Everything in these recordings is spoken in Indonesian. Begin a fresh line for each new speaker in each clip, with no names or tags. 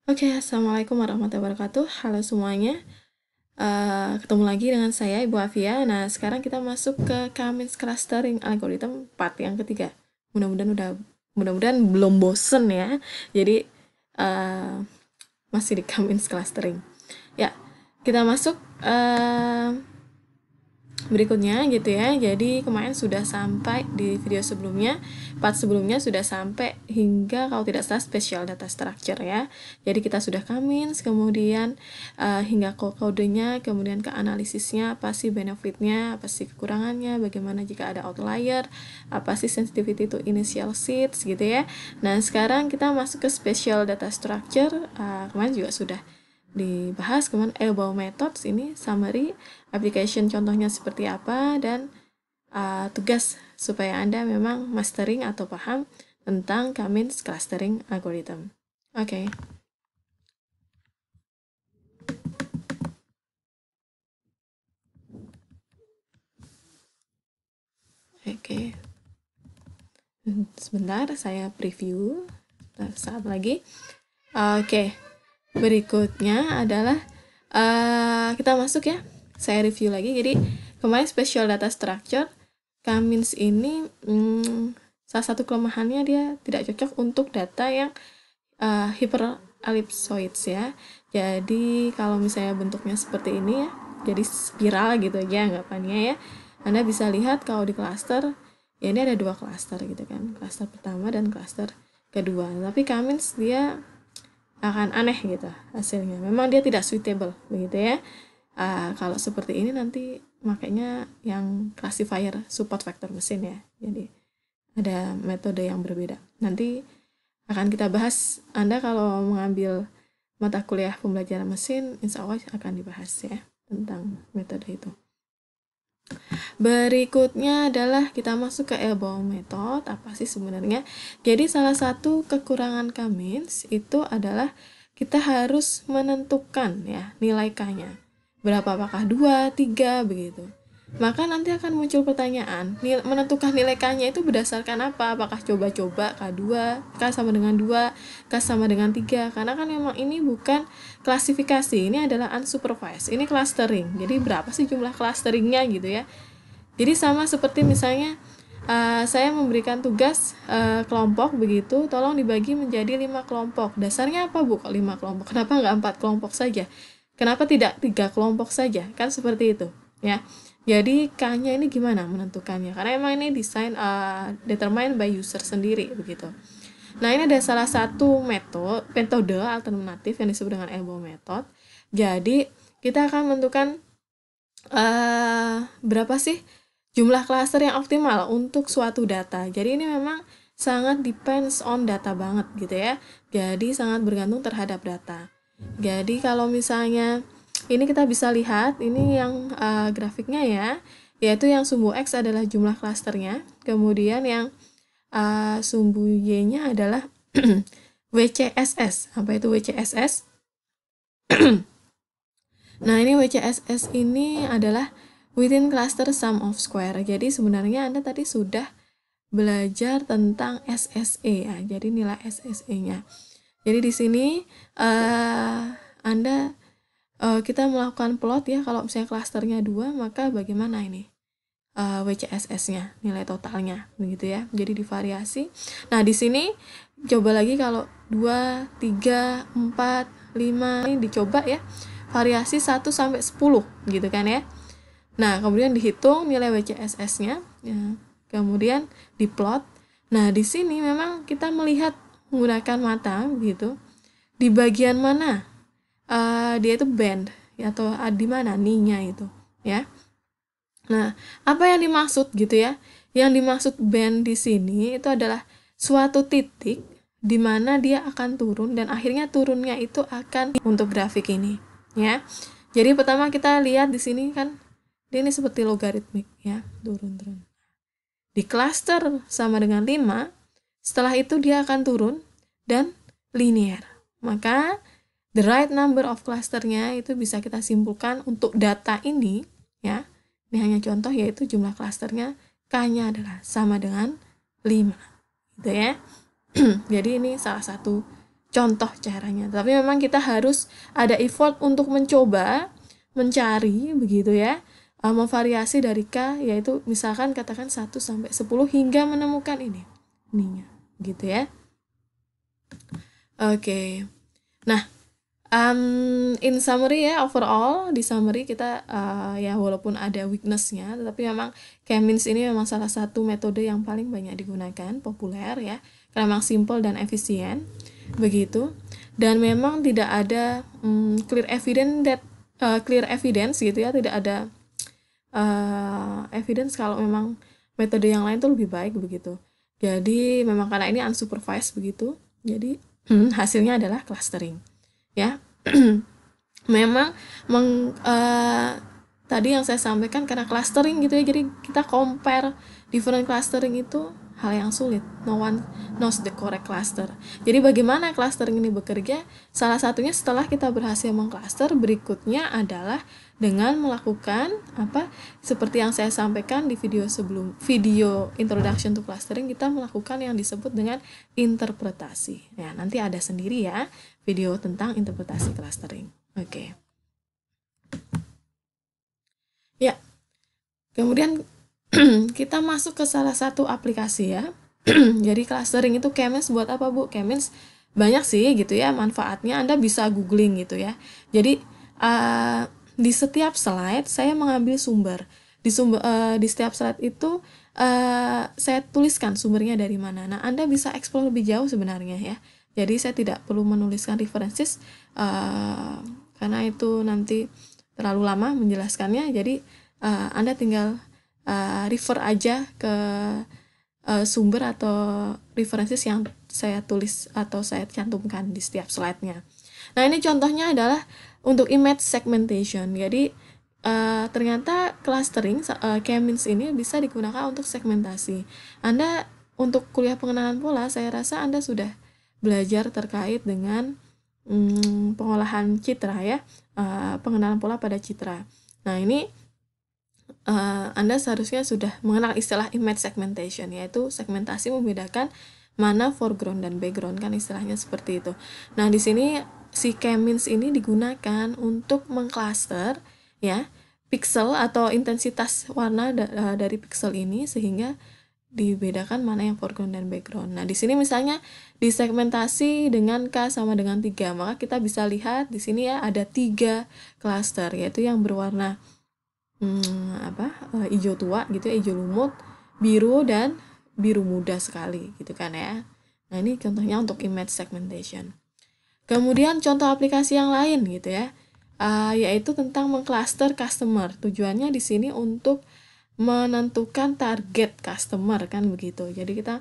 Oke, Assalamualaikum warahmatullahi wabarakatuh. Halo semuanya. Ketemu lagi dengan saya, Ibu Afia. Nah, sekarang kita masuk ke Cummins Clustering Algorithm part yang ketiga. Mudah-mudahan belum bosen ya. Jadi eh, masih di Cummins Clustering. Ya, kita masuk berikutnya gitu ya. Jadi kemarin sudah sampai di video sebelumnya, part sebelumnya sudah sampai hingga kalau tidak salah special data structure ya. Jadi kita sudah Cummins, kemudian hingga kodenya, kemudian ke analisisnya, apa sih benefitnya, apa sih kekurangannya, bagaimana jika ada outlier, apa sih sensitivity to initial seeds gitu ya. Nah sekarang kita masuk ke special data structure. Kemarin juga sudah dibahas, kemudian elbow methods ini summary application contohnya seperti apa, dan tugas supaya Anda memang mastering atau paham tentang Cummins clustering algorithm. Oke. Oke. Sebentar saya preview. Saat lagi. Oke. Berikutnya adalah kita masuk ya. Saya review lagi. Jadi kemarin special data structure Cummins ini salah satu kelemahannya dia tidak cocok untuk data yang hyperellipsoids ya. Jadi kalau misalnya bentuknya seperti ini ya, jadi spiral gitu aja anggapannya ya. Anda bisa lihat kalau di cluster, ya ini ada dua cluster gitu kan, cluster pertama dan cluster kedua. Tapi Cummins dia akan aneh gitu hasilnya. Memang dia tidak suitable begitu ya. Kalau seperti ini nanti makanya yang classifier support vector mesin ya. Jadi ada metode yang berbeda. Nanti akan kita bahas. Anda kalau mengambil mata kuliah pembelajaran mesin, insya Allah akan dibahas ya tentang metode itu. Berikutnya adalah kita masuk ke elbow method. Apa sih sebenarnya? Jadi salah satu kekurangan Cummins itu adalah kita harus menentukan ya nilai K-nya. Berapa, apakah 2, 3 begitu. Maka nanti akan muncul pertanyaan, menentukan nilai K-nya itu berdasarkan apa? Apakah coba-coba K2, K sama dengan 2, K sama dengan 3? Karena kan memang ini bukan klasifikasi, ini adalah unsupervised, ini clustering. Jadi berapa sih jumlah clusteringnya gitu ya? Jadi sama seperti misalnya saya memberikan tugas kelompok begitu, tolong dibagi menjadi 5 kelompok. Dasarnya apa Bu? 5 kelompok. Kenapa nggak 4 kelompok saja? Kenapa tidak 3 kelompok saja? Kan seperti itu, ya. Jadi K-nya ini gimana menentukannya? Karena emang ini desain determined by user sendiri begitu. Nah, ini ada salah satu metode alternatif yang disebut dengan elbow method. Jadi, kita akan menentukan berapa sih jumlah klaster yang optimal untuk suatu data. Jadi ini memang sangat depends on data banget gitu ya. Jadi sangat bergantung terhadap data. Jadi kalau misalnya ini kita bisa lihat ini yang grafiknya ya, yaitu yang sumbu X adalah jumlah klasternya, kemudian yang sumbu Y-nya adalah WCSS. Apa itu WCSS? Nah, ini WCSS ini adalah within cluster sum of square. Jadi sebenarnya Anda tadi sudah belajar tentang SSE ya. Jadi nilai SSE-nya. Jadi di sini Anda kita melakukan plot ya, kalau misalnya klasternya 2, maka bagaimana ini? WCSS-nya, nilai totalnya begitu ya. Jadi divariasi. Nah, di sini coba lagi kalau 2, 3, 4, 5 ini dicoba ya. Variasi 1 sampai 10 gitu kan ya. Nah, kemudian dihitung nilai WCSS-nya ya. Kemudian diplot. Nah, di sini memang kita melihat menggunakan mata gitu. Di bagian mana dia itu band ya, atau di mana nih-nya itu ya. Nah, apa yang dimaksud gitu ya? Yang dimaksud band di sini itu adalah suatu titik di mana dia akan turun dan akhirnya turunnya itu akan untuk grafik ini, ya. Jadi pertama kita lihat di sini kan dia ini seperti logaritmik ya, turun. Di cluster sama dengan 5, setelah itu dia akan turun dan linear. Maka the right number of clusternya itu bisa kita simpulkan untuk data ini ya. Ini hanya contoh, yaitu jumlah klasternya K-nya adalah sama dengan 5 gitu ya. Jadi ini salah satu contoh caranya. Tapi memang kita harus ada effort untuk mencoba, mencari begitu ya, memvariasi dari K, yaitu misalkan katakan 1 sampai 10 hingga menemukan ininya gitu ya. Oke. Nah, in summary ya, overall di summary kita ya walaupun ada weakness-nya, tetapi memang K-means ini memang salah satu metode yang paling banyak digunakan, populer ya, karena memang simple dan efisien begitu. Dan memang tidak ada clear evidence gitu ya, tidak ada evidence kalau memang metode yang lain tuh lebih baik begitu. Jadi memang karena ini unsupervised begitu, jadi hasilnya adalah clustering ya. Memang tadi yang saya sampaikan karena clustering gitu ya, jadi kita compare different clustering itu hal yang sulit. No one knows the correct cluster. Jadi bagaimana clustering ini bekerja? Salah satunya setelah kita berhasil mengcluster, berikutnya adalah dengan melakukan seperti yang saya sampaikan di video introduction to clustering, kita melakukan yang disebut dengan interpretasi. Ya, nanti ada sendiri ya video tentang interpretasi clustering. Oke. Ya. Kemudian kita masuk ke salah satu aplikasi ya. Jadi clustering itu K-means buat apa, Bu? K-means banyak sih gitu ya manfaatnya. Anda bisa googling gitu ya. Jadi di setiap slide saya mengambil sumber. Di setiap slide itu saya tuliskan sumbernya dari mana. Nah, Anda bisa explore lebih jauh sebenarnya ya. Jadi saya tidak perlu menuliskan references karena itu nanti terlalu lama menjelaskannya. Jadi Anda tinggal refer aja ke sumber atau references yang saya tulis atau saya cantumkan di setiap slide-nya. Nah, ini contohnya adalah untuk image segmentation. Jadi ternyata clustering K-means ini bisa digunakan untuk segmentasi. Anda untuk kuliah pengenalan pola, saya rasa Anda sudah belajar terkait dengan pengolahan citra ya, pengenalan pola pada citra. Nah, ini Anda seharusnya sudah mengenal istilah image segmentation, yaitu segmentasi membedakan mana foreground dan background, kan istilahnya seperti itu. Nah, di sini si K-means ini digunakan untuk mengcluster ya pixel atau intensitas warna dari pixel ini sehingga dibedakan mana yang foreground dan background. Nah, di sini misalnya disegmentasi dengan K sama dengan 3, maka kita bisa lihat di sini ya ada 3 cluster, yaitu yang berwarna hijau tua gitu ya, hijau lumut, biru, dan biru muda sekali gitu kan ya. Nah, ini contohnya untuk image segmentation. Kemudian contoh aplikasi yang lain gitu ya, yaitu tentang mengcluster customer. Tujuannya di sini untuk menentukan target customer kan begitu. Jadi kita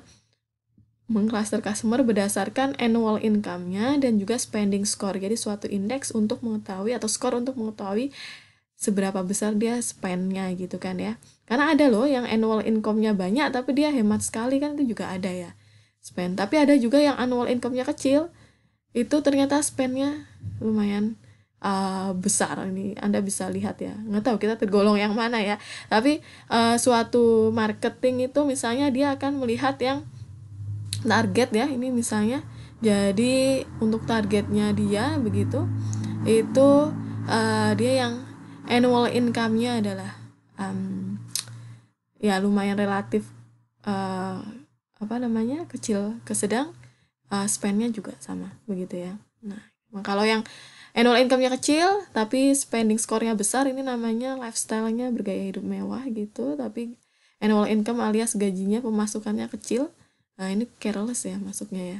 mengcluster customer berdasarkan annual income-nya dan juga spending score. Jadi suatu indeks untuk mengetahui atau skor untuk mengetahui seberapa besar dia spend-nya gitu kan ya. Karena ada loh yang annual income-nya banyak tapi dia hemat sekali, kan itu juga ada ya spend. Tapi ada juga yang annual income-nya kecil, itu ternyata spend-nya lumayan besar. Ini Anda bisa lihat ya, nggak tahu kita tergolong yang mana ya, tapi suatu marketing itu misalnya dia akan melihat yang target ya, ini misalnya. Jadi untuk targetnya dia begitu, itu dia yang annual income-nya adalah ya lumayan relatif kecil ke sedang, spend-nya juga sama begitu ya. Nah, kalau yang annual income-nya kecil tapi spending score-nya besar, ini namanya lifestyle-nya bergaya hidup mewah gitu, tapi annual income alias gajinya, pemasukannya kecil. Nah, ini careless ya masuknya ya.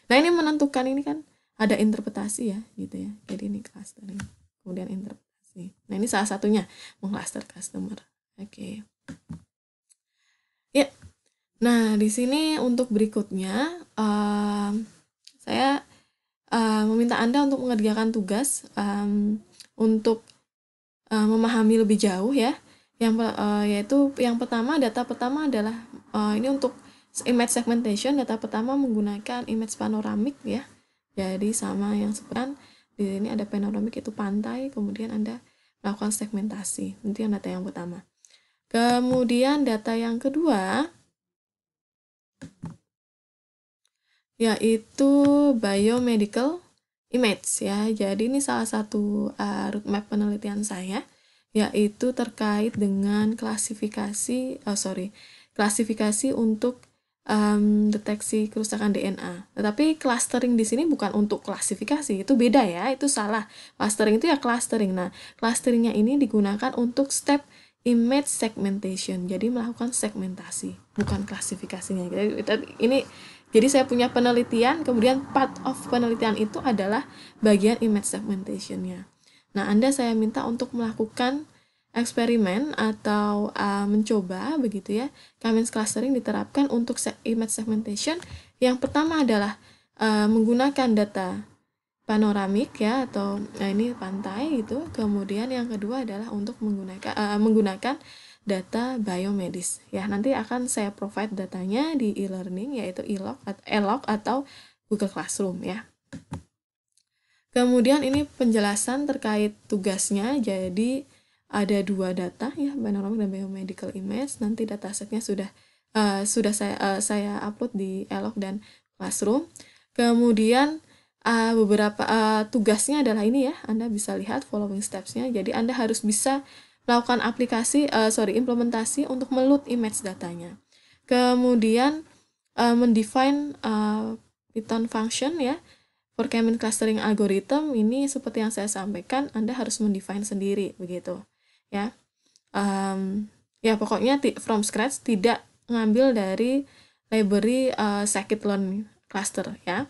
Nah, ini menentukan, ini kan ada interpretasi ya gitu ya. Jadi ini clustering, kemudian interpretasi. Nah, ini salah satunya mengcluster customer. Oke. Ya. Nah, di sini untuk berikutnya saya meminta Anda untuk mengerjakan tugas untuk memahami lebih jauh ya. Yaitu yang pertama, data pertama adalah ini untuk image segmentation. Data pertama menggunakan image panoramik ya. Jadi sama yang seperti di sini ada panoramik, itu pantai, kemudian Anda melakukan segmentasi. Itu yang data yang pertama. Kemudian data yang kedua yaitu biomedical image ya. Jadi ini salah satu roadmap penelitian saya, yaitu terkait dengan klasifikasi untuk deteksi kerusakan DNA. Tetapi clustering di sini bukan untuk klasifikasi, itu beda ya, itu salah. Clustering itu ya clustering. Nah, clusteringnya ini digunakan untuk step image segmentation. Jadi melakukan segmentasi, bukan klasifikasinya. Jadi saya punya penelitian, kemudian part of penelitian itu adalah bagian image segmentation-nya. Nah, saya minta untuk melakukan eksperimen atau mencoba begitu ya, K-means clustering diterapkan untuk image segmentation. Yang pertama adalah menggunakan data panoramik ya, atau ini pantai gitu. Kemudian yang kedua adalah untuk menggunakan data biomedis ya. Nanti akan saya provide datanya di e-learning, yaitu Elok atau Google Classroom ya. Kemudian ini penjelasan terkait tugasnya. Jadi ada 2 data ya, panoramik dan biomedical image. Nanti datasetnya sudah saya upload di Elok dan Classroom. Kemudian beberapa tugasnya adalah ini ya, Anda bisa lihat following steps-nya. Jadi Anda harus bisa melakukan implementasi untuk meload image datanya. Kemudian mendefine Python function ya. For K-means clustering algorithm ini seperti yang saya sampaikan, Anda harus mendefine sendiri begitu ya. Ya pokoknya from scratch, tidak ngambil dari library scikit-learn cluster ya.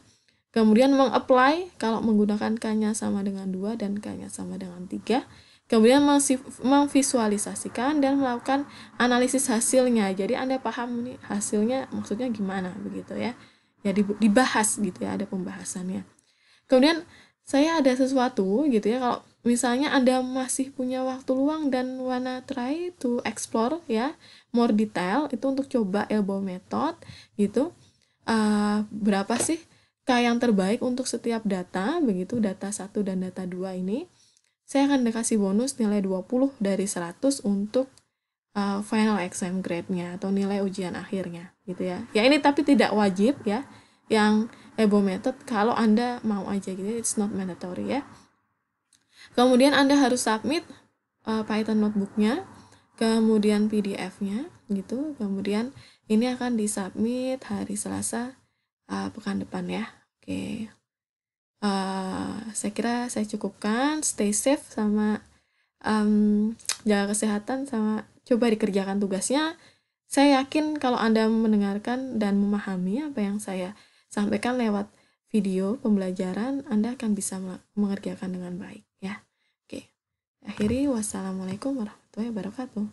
Kemudian mengapply kalau menggunakan K-nya sama dengan 2 dan K-nya sama dengan 3. Kemudian memvisualisasikan dan melakukan analisis hasilnya. Jadi Anda paham nih hasilnya maksudnya gimana begitu ya. Jadi dibahas gitu ya, ada pembahasannya. Kemudian saya ada sesuatu gitu ya, kalau misalnya Anda masih punya waktu luang dan wanna try to explore ya more detail, itu untuk coba elbow method gitu. Berapa sih K yang terbaik untuk setiap data begitu, data 1 dan data 2 ini. Saya akan kasih bonus nilai 20 dari 100 untuk final exam grade-nya atau nilai ujian akhirnya gitu ya. Ya ini tapi tidak wajib ya. Yang elbow method kalau Anda mau aja gitu, it's not mandatory ya. Kemudian Anda harus submit Python notebook-nya, kemudian PDF-nya gitu. Kemudian ini akan disubmit hari Selasa pekan depan ya. Oke. Saya kira saya cukupkan. Stay safe sama jaga kesehatan, sama coba dikerjakan tugasnya. Saya yakin kalau Anda mendengarkan dan memahami apa yang saya sampaikan lewat video pembelajaran, Anda akan bisa mengerjakan dengan baik ya. Oke. Akhiri, wassalamualaikum warahmatullahi wabarakatuh.